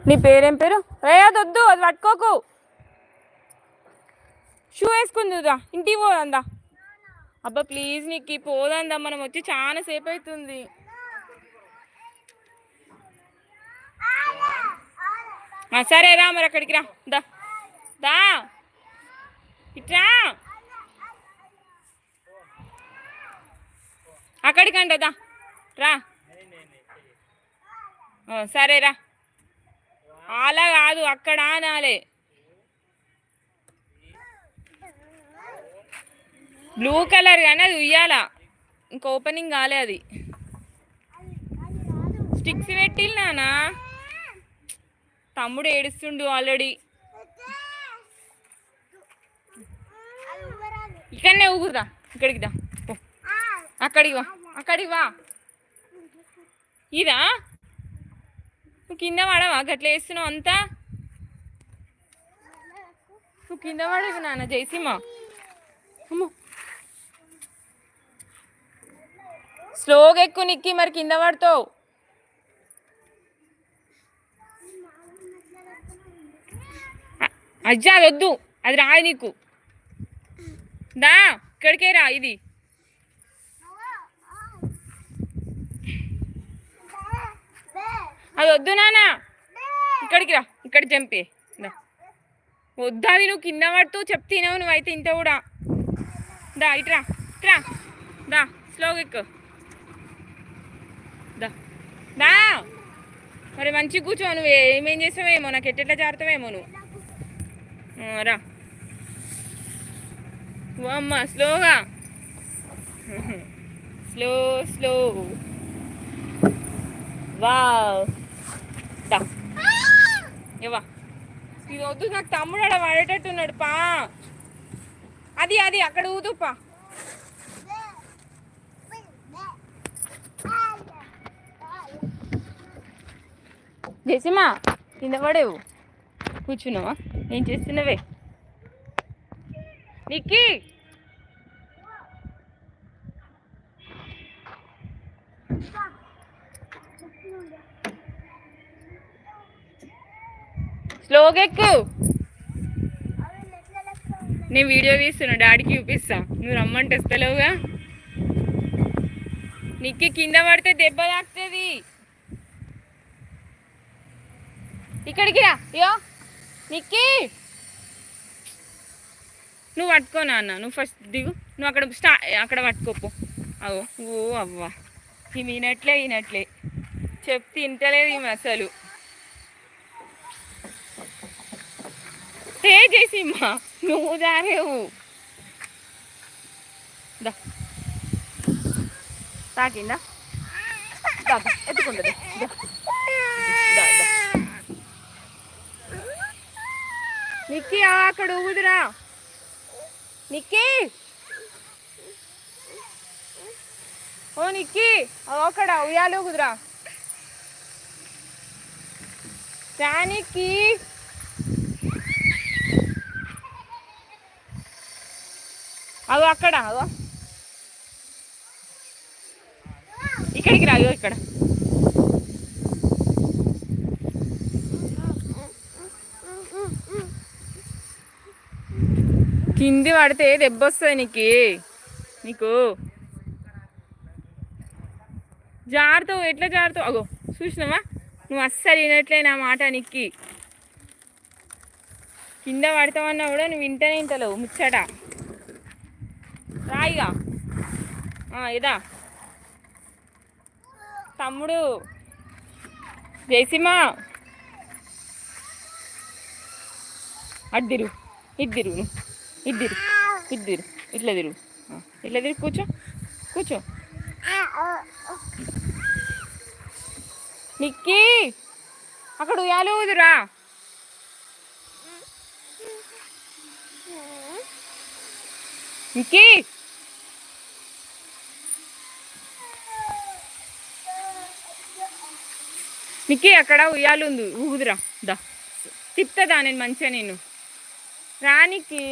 నీ పేరేం పేరు? అది వద్దు, అది పట్టుకోకు. షూ వేసుకుందిదా, ఇంటికి పోదందా. అబ్బా ప్లీజ్ నీకు పోదందా, మనం వచ్చి చాలా సేపు అవుతుంది. సరే రా మరి అక్కడికి రా. దా దా ఇట్రా, అక్కడికంట దా రా. సరేరా, అలా కాదు అక్కడ అనాలే. బ్లూ కలర్ కానీ అది ఉయ్యాల, ఇంకా ఓపెనింగ్ కాలే. అది స్టిక్స్ పెట్టిల్ నానా. తమ్ముడు ఏడుస్తుండు ఆల్రెడీ. ఇక్కడనే ఊగుదా, ఇక్కడికి దా, అక్కడికి వా, అక్కడికి వా. ఇదా నువ్వు కింద పడవా, గట్ల వేస్తున్నావు అంతా. నువ్వు కింద పడేవి నాన్న జయసీమ. స్లోగా ఎక్కువ నిక్కి, మరి కింద పడతావు. అజ్జా అది వద్దు, అది రాదు నీకు. దా ఇక్కడికే రా. ఇది అది వద్దు నానా, ఇక్కడికి రా, ఇక్కడ చంపే. వద్దా, అది నువ్వు కింద పడుతూ చెప్తున్నావు. నువ్వైతే ఇంత కూడా. దా ఇట్రా, ఇట్రా, దా స్లోగా ఎక్కు. దా దా మరి మంచిగా కూర్చో. నువ్వు ఏమేం చేస్తావేమో, నాకు ఎట్టెట్లా జారుతావేమో నువ్వు. రా అమ్మ, స్లోగా, స్లో స్లో. వావ్, దా ఇవా. ఇది వద్దు, నాకు తమ్ముడు అక్కడ పడేటట్టున్నాడు. పా అది అది అక్కడ ఊదుపా. జేసిమా కింద పడేవు, కూర్చున్నావా? ఏం చేస్తున్నావే నిక్కి? స్లోగా ఎక్కు. నేను వీడియో తీస్తున్నా, డాడీకి చూపిస్తా. నువ్వు రమ్మంటే వస్తలేవుగా. నిక్కి కింద పడితే దెబ్బ తాకుతుంది. ఇక్కడికి రా. అయ్యో నిక్కి, నువ్వు పట్టుకో నాన్న. నువ్వు ఫస్ట్ దిగు, నువ్వు అక్కడ అక్కడ పట్టుకోపో. అవో ఓ అవ్వా, ఈ ఈనట్లే చెప్తే ఇంటలేదు ఈమె అసలు. ఏ జేసిమ్మా, నువ్వు జారేవు. దా తాకిందా, ఎత్తుకుంటుంది. నిక్కి అక్కడ ఊగుదురా. నిక్కి, ఓ నిక్కి అక్కడ ఉయ్యాలు ఊగుదురా. రానికి అదో అక్కడ, అదో ఇక్కడికి రాదు. ఇక్కడ కింది పడితే దెబ్బ వస్తుంది నీకు జారుతావు. ఎట్లా జారుతావు? అగో చూసినావా, నువ్వు అస్సలు వినట్లే నా మాట. నిక్కి కింద పడతావన్నా కూడా నువ్వు వింటనే వింటలేవు ముచ్చట. రాయిగా ఇదా తమ్ముడు. జయసీమ అడ్దిరు, ఇద్దిరు, ఇట్లా తిరుగు, కూర్చో. నిక్కి అక్కడ ఉయ్యాలు ఊదురా. నిక్కి అక్కడ ఉయ్యాలు ఉంది, ఊదురా. దా తిప్పుతుందా నేను మంచిగా. నేను రానికి